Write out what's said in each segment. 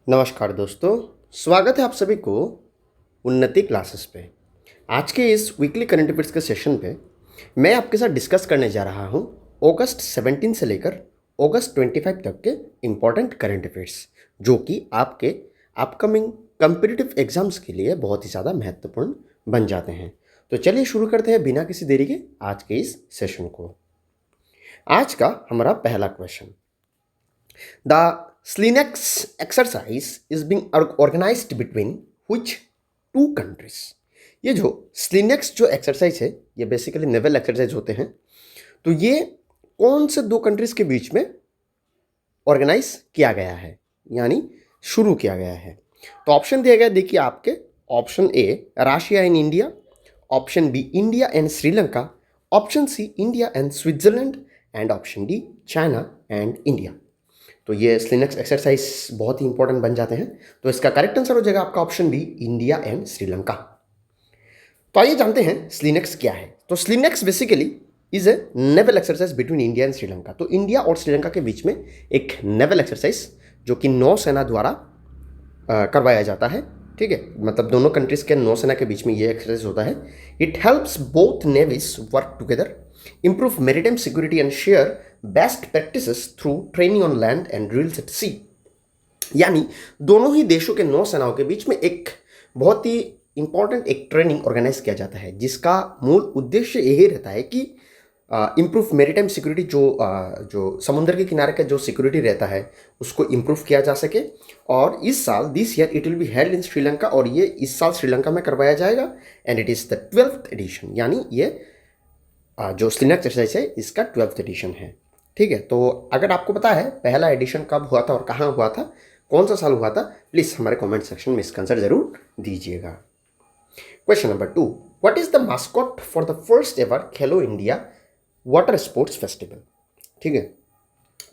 नमस्कार दोस्तों, स्वागत है आप सभी को उन्नति क्लासेस पे। आज के इस वीकली करंट अफेयर्स के सेशन पे मैं आपके साथ डिस्कस करने जा रहा हूँ अगस्त 17 से लेकर अगस्त 25 तक के इम्पॉर्टेंट करंट अफेयर्स, जो कि आपके अपकमिंग कम्पिटिटिव एग्जाम्स के लिए बहुत ही ज़्यादा महत्वपूर्ण बन जाते हैं। तो चलिए शुरू करते हैं बिना किसी देरी के आज के इस सेशन को। आज का हमारा पहला question, the SLINEX exercise is being organized between which two countries. ये जो स्लिनेक्स जो एक्सरसाइज है, ये बेसिकली नेवल एक्सरसाइज होते हैं। तो ये कौन से दो कंट्रीज के बीच में ऑर्गेनाइज किया गया है, यानी शुरू किया गया है। तो ऑप्शन दिया गया, देखिए आपके option A Russia and India, option B India and Sri Lanka, option C India and Switzerland and option D China and India. तो ये स्लिनेक्स एक्सरसाइज बहुत ही इंपॉर्टेंट बन जाते हैं। तो इसका करेक्ट आंसर हो जाएगा आपका option B India and Sri. तो आइए जानते हैं स्लिनेक्स क्या है। तो SLINEX basically is a naval exercise between India and Sri. तो इंडिया और श्रीलंका के बीच में एक नेवल एक्सरसाइज जो कि नौसेना द्वारा करवाया जाता है। ठीक है, मतलब दोनों कंट्रीज के नौसेना के बीच में ये एक्सरसाइज होता है। It helps both navies work together, improve maritime security and share best practices through training on land and drills at sea। यानी दोनों ही देशों के नौसेनाओं के बीच में एक बहुत ही इंपॉर्टेंट एक ट्रेनिंग ऑर्गेनाइज किया जाता है, जिसका मूल उद्देश्य यही रहता है कि इम्प्रूव मेरीटाइम सिक्योरिटी, जो समुद्र के किनारे का जो सिक्योरिटी रहता है उसको इम्प्रूव किया जा सके। और इस साल this year it will be held in Sri Lanka, और ये इस साल श्रीलंका में करवाया जाएगा। And it is the 12th edition, यानी ये जो स्लिनेक्स एक्सरसाइज है इसका 12th एडिशन है। ठीक है, तो अगर आपको पता है पहला एडिशन कब हुआ था और कहाँ हुआ था, कौन सा साल हुआ था, प्लीज़ हमारे कमेंट सेक्शन में इसका आंसर जरूर दीजिएगा। Question number 2, what is the mascot for the first ever Khelo India water sports festival. ठीक है,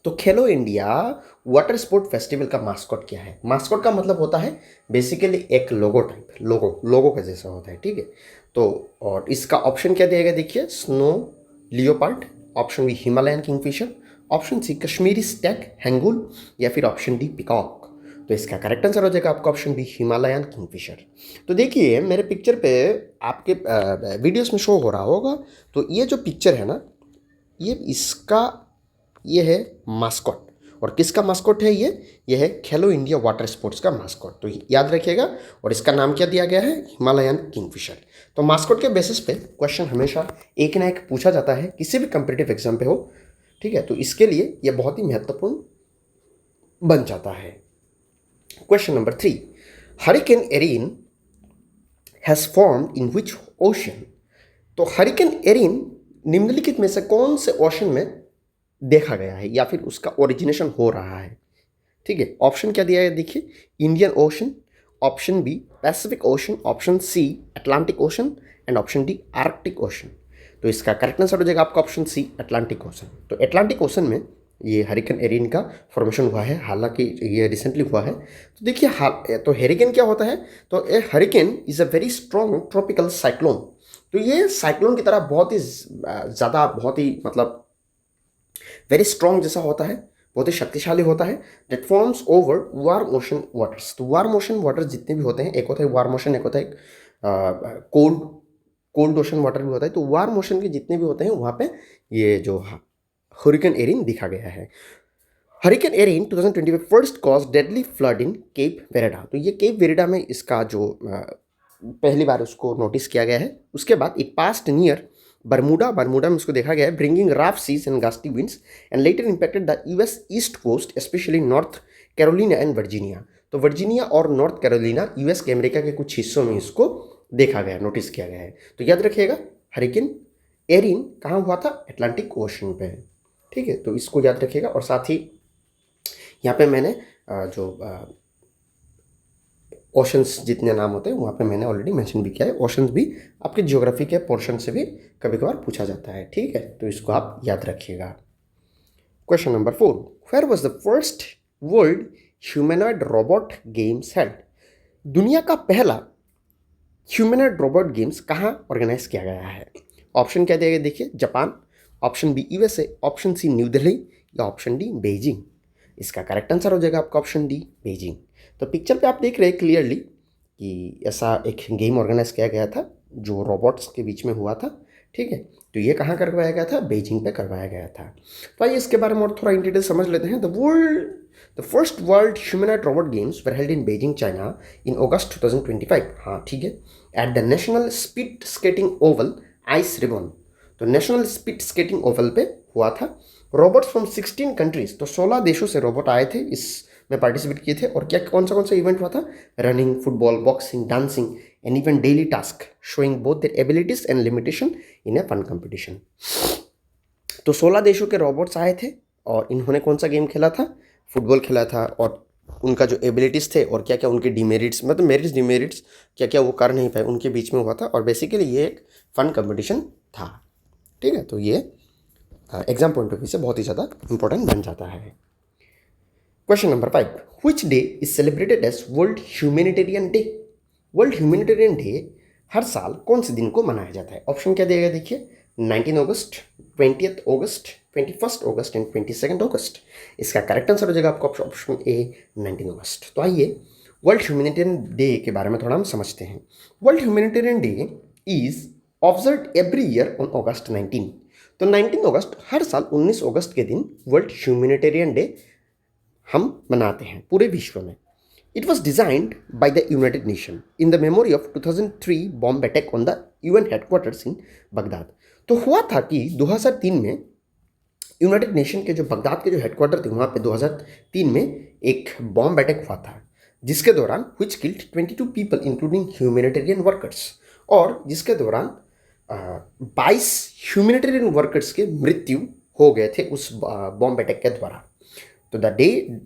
तो Khelo India water sport festival का मास्कॉट क्या है। मास्कॉट का मतलब होता है बेसिकली एक लोगो टाइप, लोगो का जैसा होता है। ठीक है, तो और इसका ऑप्शन क्या दिया गया, देखिए snow leopard, option B Himalayan kingfisher, option C Kashmiri stag hangul, या फिर ऑप्शन डी पिकॉक। तो इसका करेक्ट आंसर हो जाएगा आपका ऑप्शन बी हिमालयन किंगफिशर। तो देखिए मेरे पिक्चर पे आपके वीडियोस में शो हो रहा होगा। तो ये जो पिक्चर है ना, ये है मास्कॉट। और किसका मास्कॉट है ये है खेलो इंडिया वाटर स्पोर्ट्स का मास्कॉट। तो याद रखिएगा, और इसका नाम क्या दिया गया है, हिमालयन किंगफिशर। तो मास्कॉट के बेसिस पे क्वेश्चन हमेशा एक ना एक पूछा जाता है, किसी भी कम्पिटिटिव एग्जाम पे हो। ठीक है, तो इसके लिए ये बहुत ही महत्वपूर्ण बन जाता है। Question number 3, hurricane Erin has formed in which ocean. तो हरिकेन एरिन निम्नलिखित में से कौन से ओशन में देखा गया है, या फिर उसका ओरिजिनेशन हो रहा है। ठीक है, ऑप्शन क्या दिया है, देखिए Indian ocean, option B Pacific ocean, option C Atlantic ocean and option D Arctic ocean. तो इसका करेक्ट आंसर हो जाएगा आपका ऑप्शन सी अटलांटिक ओशन। तो अटलांटिक ओशन में ये हरिकेन एरिन का फॉर्मेशन हुआ है, हालांकि ये रिसेंटली हुआ है। तो देखिए तो हरिकेन क्या होता है, तो a hurricane is a very strong tropical cyclone. तो ये साइक्लोन की तरह बहुत ही ज़्यादा, बहुत ही मतलब वेरी स्ट्रॉन्ग जैसा होता है, बहुत ही शक्तिशाली होता है। That forms over warm ocean waters. तो वार्म ओशन वाटर्स जितने भी होते हैं, एक होता है वार्म ओशन, एक होता है कोल्ड ओशन वाटर भी होता है। तो वार्म ओशन के जितने भी होते हैं वहाँ पे ये जो हरिकेन एरिन दिखा गया है। हरिकेन एरिन 2020 में फर्स्ट कॉज डेडली फ्लड इन केप वेरेडा। तो ये केप वेरेडा में इसका जो पहली बार उसको नोटिस किया गया है। उसके बाद इट पास्ट नियर बरमूडा में उसको देखा गया है, bringing rough seas and gusty winds and later impacted the US east coast specially North Carolina and Virginia. तो वर्जीनिया और नॉर्थ कैरोलिना यूएस के अमेरिका के कुछ हिस्सों में इसको देखा गया, नोटिस किया गया है। तो याद रखिएगा हरिकेन एरिन कहाँ हुआ था, अटलांटिक ओशन पे। ठीक है, तो इसको याद रखिएगा। और साथ ही यहाँ पे मैंने जो ओशंस जितने नाम होते हैं वहाँ पे मैंने ऑलरेडी मेंशन भी किया है। ओशंस भी आपके ज्योग्राफी के पोर्शन से भी कभी कभार पूछा जाता है। ठीक है, तो इसको आप याद रखिएगा। Question number 4, where was the first world humanoid robot games held. दुनिया का पहला ह्यूमनॉइड रोबोट गेम्स कहाँ ऑर्गेनाइज किया गया है। ऑप्शन क्या दिया गया, देखिए Japan, option B USA, option C New Delhi, या ऑप्शन डी बेजिंग। इसका करेक्ट आंसर हो जाएगा आपका ऑप्शन डी, बीजिंग। तो पिक्चर पे आप देख रहे हैं क्लियरली कि ऐसा एक गेम ऑर्गेनाइज किया गया था जो रोबोट्स के बीच में हुआ था, ठीक है। तो ये कहाँ करवाया गया था? बीजिंग पे करवाया गया था। तो आइए इसके बारे में और थोड़ा इन डिटेल समझ लेते हैं। The first world humanoid robot games were held in Beijing, China in August 2025। हाँ ठीक है, at the national speed skating oval ice ribbon. तो नेशनल स्पीड स्केटिंग ओवल पे हुआ था। रोबोट्स फ्रॉम 16 कंट्रीज, तो 16 देशों से रोबोट आए थे, इसमें पार्टिसिपेट किए थे। और क्या कौन सा इवेंट हुआ था? Running, football, boxing, dancing and even daily task showing both their abilities and limitation in a fun competition. तो 16 देशों के रोबोट्स आए थे और इन्होंने कौन सा गेम खेला था? फुटबॉल खेला था। और उनका जो एबिलिटीज़ थे और क्या क्या उनके डिमेरिट्स, मतलब मेरिट्स डिमेरिट्स क्या क्या वो कर नहीं पाए, उनके बीच में हुआ था। और बेसिकली ये एक फन कंपटीशन था, ठीक है। तो ये एग्जाम पॉइंट ऑफ व्यू से बहुत ही ज़्यादा इंपॉर्टेंट बन जाता है। Question number 5, which day is celebrated as world humanitarian day? World humanitarian day हर साल कौन से दिन को मनाया जाता है? ऑप्शन क्या दिया गया देखिए, 19 अगस्त, 20 अगस्त, 21 अगस्त एंड 22 अगस्त। इसका करेक्ट आंसर हो जाएगा आपका ऑप्शन ए, 19 अगस्त। तो आइए वर्ल्ड ह्यूमैनिटेरियन डे के बारे में थोड़ा हम समझते हैं। World humanitarian day is observed every year on August 19। तो 19 अगस्त, हर साल 19 अगस्त के दिन वर्ल्ड ह्यूमैनिटेरियन डे हम मनाते हैं पूरे विश्व में। It was designed by the United nation in the memory of 2003 bomb attack on the UN headquarters in Baghdad. तो हुआ था कि 2003 में यूनाइटेड नेशन के जो बगदाद के जो हेडक्वार्टर थे वहाँ पे 2003 में एक बॉम्ब अटैक हुआ था, जिसके दौरान which killed 22 people including humanitarian workers. और जिसके दौरान 22 ह्यूमैनिटेरियन वर्कर्स के मृत्यु हो गए थे उस बॉम्ब अटैक के द्वारा। तो the day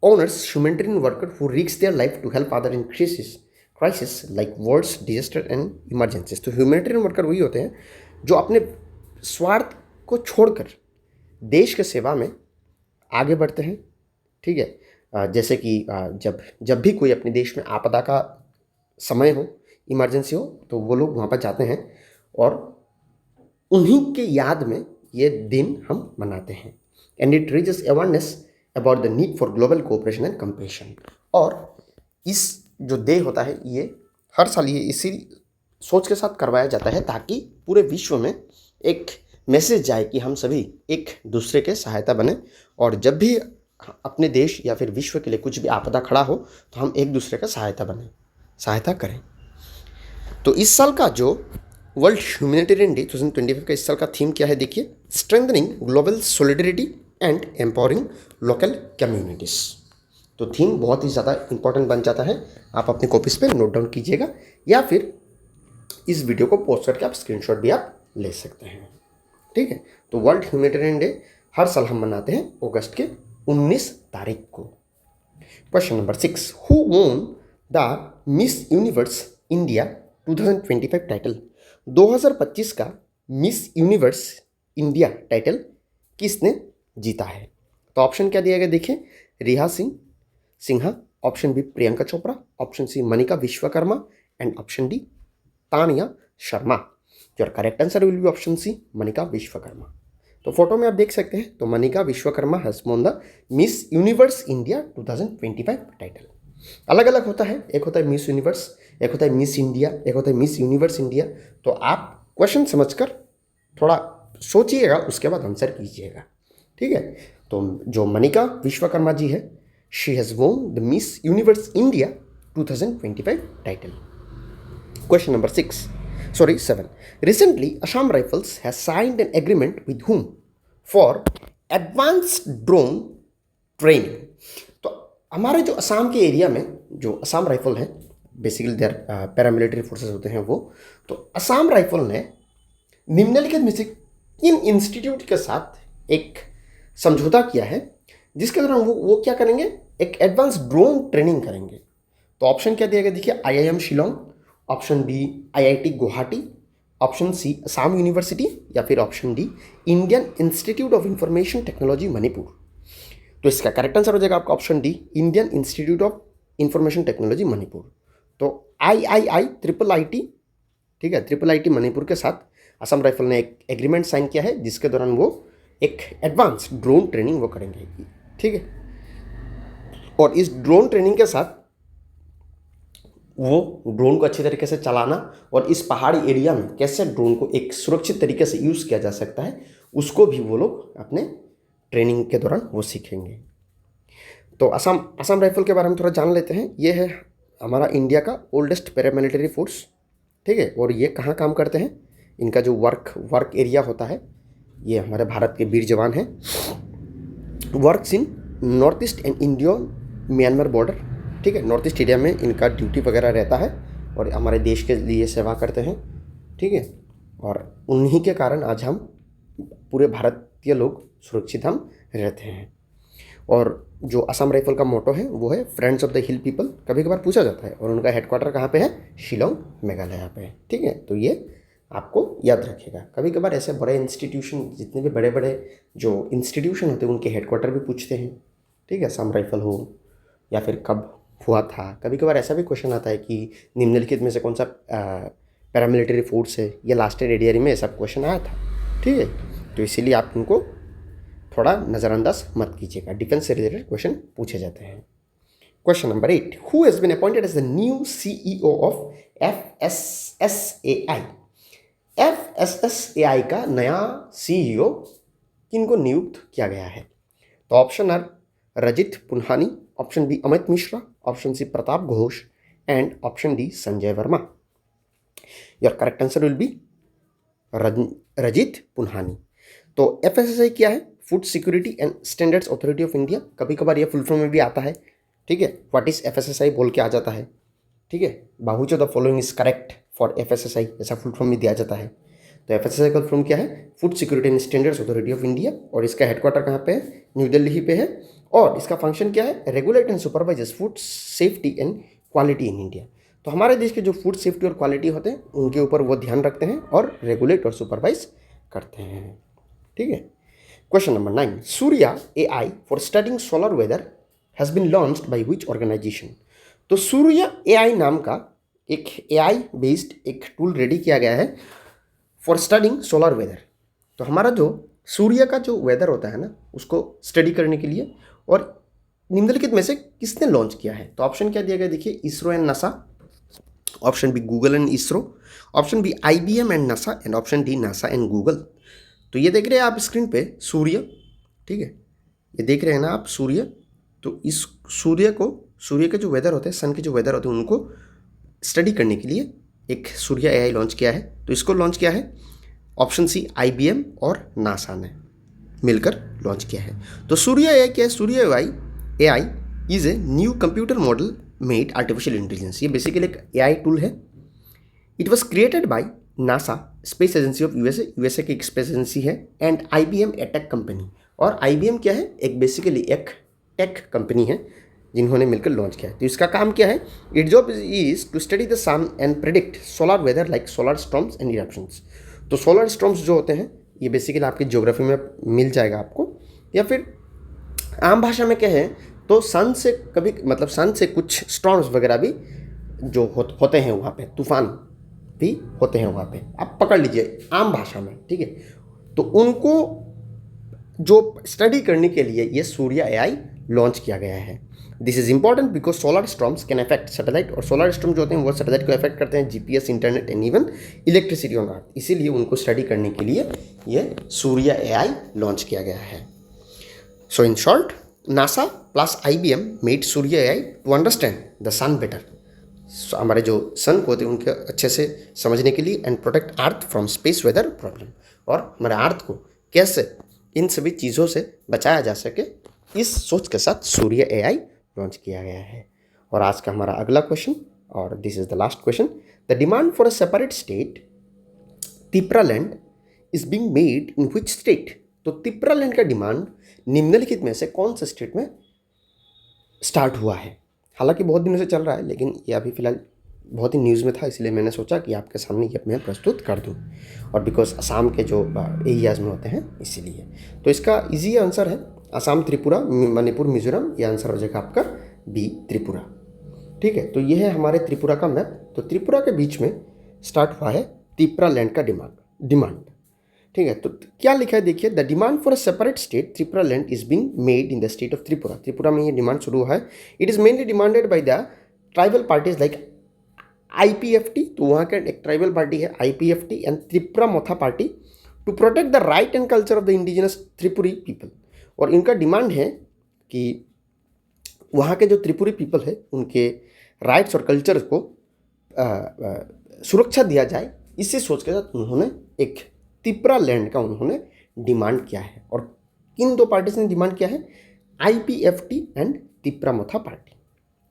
honors humanitarian worker who risk their life to help other in crisis like wars, disaster and emergencies। तो ह्यूमैनिटेरियन वर्कर वही होते हैं जो अपने स्वार्थ को छोड़कर देश के सेवा में आगे बढ़ते हैं, ठीक है। जैसे कि जब भी कोई अपने देश में आपदा का समय हो, इमरजेंसी हो, तो वो लोग वहाँ पर जाते हैं और उन्हीं के याद में ये दिन हम मनाते हैं। And it reaches awareness about the need for global cooperation and compassion. और इस जो डे होता है ये हर साल ये इसी सोच के साथ करवाया जाता है ताकि पूरे विश्व में एक मैसेज जाए कि हम सभी एक दूसरे के सहायता बने, और जब भी अपने देश या फिर विश्व के लिए कुछ भी आपदा खड़ा हो तो हम एक दूसरे का सहायता करें। तो इस साल का जो वर्ल्ड ह्यूमैनिटेरियन डे 2025 का इस साल का थीम क्या है देखिए, strengthening global solidarity and empowering local communities. तो थीम बहुत ही ज़्यादा इंपॉर्टेंट बन जाता है। आप अपने कॉपीज़ पे नोट डाउन कीजिएगा या फिर इस वीडियो को पोस्ट करके आप स्क्रीनशॉट भी आप ले सकते हैं, ठीक है। तो वर्ल्ड ह्यूमैनिटेरियन डे हर साल हम मनाते हैं अगस्त के 19 तारीख को। Question number 6, who won the Miss Universe India 2025 title? 2025 का मिस यूनिवर्स इंडिया टाइटल किसने जीता है? तो ऑप्शन क्या दिया गया देखिए, Riya Sinha, option B Priyanka Chopra, option C Manika Vishwakarma and option D Tania Sharma. Your correct answer will be option C, Manika Vishwakarma. तो फोटो में आप देख सकते हैं, तो Manika Vishwakarma has won the Miss Universe India 2025 title. अलग अलग होता है, एक होता है मिस यूनिवर्स, एक होता है मिस इंडिया, एक होता है मिस यूनिवर्स इंडिया। तो आप क्वेश्चन समझकर थोड़ा सोचिएगा, उसके बाद आंसर कीजिएगा, ठीक है। तो जो मनिका विश्वकर्मा जी है, she has won the Miss Universe India 2025 title. Question number 7, recently Assam rifles has signed an agreement with whom for advanced drone training? तो हमारे जो असम के एरिया में जो असम राइफल है, बेसिकली देयर पैरामिलिट्री फोर्सेस होते हैं वो, तो असम राइफल ने निम्नलिखित में से किन इंस्टीट्यूट के साथ एक समझौता किया है जिसके दौरान वो क्या करेंगे, एक एडवांस ड्रोन ट्रेनिंग करेंगे? तो ऑप्शन क्या दिया गया देखिए, IIM Shillong, option B IIT Guwahati, option C Assam university, या फिर option D Indian institute of information technology Manipur. तो इसका करेक्ट आंसर हो जाएगा आपका option D, Indian institute of information technology Manipur. तो IIT, ठीक है, IIT मणिपुर के साथ असम राइफल ने एक एग्रीमेंट साइन किया है जिसके दौरान वो एक एडवांस ड्रोन ट्रेनिंग वो करेंगे, ठीक है। और इस ड्रोन ट्रेनिंग के साथ वो ड्रोन को अच्छी तरीके से चलाना और इस पहाड़ी एरिया में कैसे ड्रोन को एक सुरक्षित तरीके से यूज़ किया जा सकता है उसको भी वो लोग अपने ट्रेनिंग के दौरान वो सीखेंगे। तो असम राइफल के बारे में थोड़ा जान लेते हैं। ये है हमारा इंडिया का ओल्डेस्ट पैरामिलिट्री फोर्स, ठीक है। और ये कहाँ काम करते हैं, इनका जो वर्क एरिया होता है, ये हमारे भारत के वीर जवान हैं। Works in north east and Indo Myanmar border, ठीक है। नॉर्थ ईस्ट एरिया में इनका ड्यूटी वगैरह रहता है और हमारे देश के लिए सेवा करते हैं, ठीक है। और उन्हीं के कारण आज हम पूरे भारतीय लोग सुरक्षित हम रहते हैं। और जो असम राइफल का मोटो है वो है friends of the hill people, कभी कभार पूछा जाता है। और उनका हेडक्वार्टर कहाँ पे है, शिलोंग मेघालय पे है, ठीक है। तो ये आपको याद रखिएगा। कभी कभार ऐसे बड़े इंस्टीट्यूशन, जितने भी बड़े बड़े जो इंस्टीट्यूशन होते हैं उनके हेडक्वार्टर भी पूछते हैं, ठीक है। असम राइफल हो या फिर कब हुआ था। कभी कभार ऐसा भी क्वेश्चन आता है कि निम्नलिखित में से कौन सा पैरामिलिट्री फोर्स है, ये लास्ट एडियरी में ऐसा क्वेश्चन आया था, ठीक है। तो इसीलिए आप उनको थोड़ा नज़रअंदाज मत कीजिएगा, डिफेंस से रिलेटेड क्वेश्चन पूछे जाते हैं। Question number 8, who has been appointed as the new CEO of FSSAI। FSSAI का नया CEO किनको नियुक्त किया गया है? तो option R Rajit Punhani, option B Amit Mishra, option C Pratap Ghosh and option D Sanjay Verma. Your correct answer will be Rajit Punhani. तो FSSAI क्या है? Food security and standards authority of India. कभी कभार ये फुल फॉर्म में भी आता है, ठीक है। व्हाट इज FSSAI बोल के आ जाता है, ठीक है। बाहुच of the following is correct for FSSAI, ऐसा फुल फॉर्म में दिया जाता है। तो FSSAI का फुल फॉर्म क्या है? Food security and standards authority of India. और इसका हेडक्वार्टर कहाँ पे है? न्यू दिल्ली पे है। और इसका फंक्शन क्या है? Regulate and supervise food safety and quality in India. तो हमारे देश के जो फूड सेफ्टी और क्वालिटी होते हैं उनके ऊपर वो ध्यान रखते हैं और रेगुलेट और सुपरवाइज करते हैं, ठीक है। Question number 9. Surya AI for studying solar weather has been launched by which organization? तो सूर्य AI नाम का एक AI बेस्ड एक टूल रेडी किया गया है फॉर स्टडिंग सोलर वेदर। तो हमारा जो सूर्य का जो वेदर होता है ना, उसको स्टडी करने के लिए, और निम्नलिखित में से किसने लॉन्च किया है? तो ऑप्शन क्या दिया गया देखिए, ISRO and NASA, option B Google and ISRO, option B IBM and NASA and option D NASA and Google. तो ये देख रहे हैं आप स्क्रीन पे सूर्य, ठीक है, ये देख रहे हैं ना आप सूर्य। तो इस सूर्य के जो वेदर होते हैं, सन के जो वेदर होते हैं, उनको स्टडी करने के लिए एक सूर्य AI लॉन्च किया है। तो इसको लॉन्च किया है ऑप्शन सी IBM और नासा ने मिलकर लॉन्च किया है। तो सूर्य AI क्या है? सूर्य AI is a new computer model made artificial intelligence. ये बेसिकली एक AI टूल है। It was created by NASA, space agency of USA की एक स्पेस एजेंसी है, and IBM A tech company. और IBM क्या है? एक बेसिकली एक टेक कंपनी है जिन्होंने मिलकर लॉन्च किया है। तो इसका काम क्या है? It job is to study the sun and predict solar weather like solar storms and eruptions. तो सोलर स्टॉर्म्स जो होते हैं ये बेसिकली आपकी ज्योग्राफी में मिल जाएगा आपको, या फिर आम भाषा में कहें तो सन से कभी मतलब सन से कुछ स्टॉर्म्स वगैरह भी जो होते हैं वहाँ पे, तूफान भी होते हैं वहाँ पे, आप पकड़ लीजिए आम भाषा में, ठीक है। तो उनको जो स्टडी करने के लिए ये सूर्य AI लॉन्च किया गया है। This is important because solar storms can affect satellite, और सोलर स्टॉर्म जो होते हैं वो सैटेलाइट को अफेक्ट करते हैं, GPS, internet and even electricity on earth. इसीलिए उनको स्टडी करने के लिए ये सूर्य AI लॉन्च किया गया है। So in short, NASA plus IBM made Surya AI to understand the sun better. हमारे जो सन को होते हैं उनके अच्छे से समझने के लिए, and protect earth from space weather problem, और हमारे अर्थ को कैसे इन सभी चीज़ों से बचाया जा सके, इस सोच के साथ सूर्य AI लॉन्च किया गया है। और आज का हमारा अगला क्वेश्चन, और this is the last question, the demand for a separate state Tipraland is being made in which state. तो तिप्रालैंड का डिमांड निम्नलिखित में से कौन से स्टेट में स्टार्ट हुआ है? हालांकि बहुत दिनों से चल रहा है, लेकिन ये अभी फिलहाल बहुत ही न्यूज़ में था, इसलिए मैंने सोचा कि आपके सामने ये मैं प्रस्तुत कर दूं, और बिकॉज असम के जो एरियाज़ में होते हैं इसीलिए। तो इसका इजी आंसर है असम, त्रिपुरा, मणिपुर, मिजोरम। ये आंसर हो जाएगा आपका बी, त्रिपुरा, ठीक है। तो ये है हमारे त्रिपुरा का मैप। तो त्रिपुरा के बीच में स्टार्ट हुआ है तिप्रालैंड का डिमांड। ठीक है, तो क्या लिखा है देखिए, the demand for a separate state Tripura land is being made in the state of Tripura. Tripura में ये डिमांड शुरू हुआ है। It is mainly demanded by the tribal parties like IPFT, तो वहाँ का एक ट्राइबल पार्टी है IPFT and Tripura Motha party, to protect the right and culture of the indigenous Tripuri people. और इनका डिमांड है कि वहाँ के जो त्रिपुरी पीपल है उनके राइट्स और कल्चर को सुरक्षा दिया जाए, इसे सोच के साथ उन्होंने एक त्रिपुरा लैंड का उन्होंने डिमांड किया है। और किन दो पार्टीज ने डिमांड किया है? IPFT and Tripura Motha party.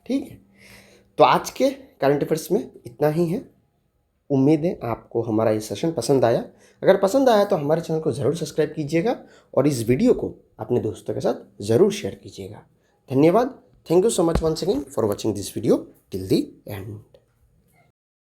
ठीक है, तो आज के करंट अफेयर्स में इतना ही है। उम्मीद है आपको हमारा ये सेशन पसंद आया। अगर पसंद आया तो हमारे चैनल को ज़रूर सब्सक्राइब कीजिएगा और इस वीडियो को अपने दोस्तों के साथ ज़रूर शेयर कीजिएगा। धन्यवाद। Thank you so much once again for watching this video till the end.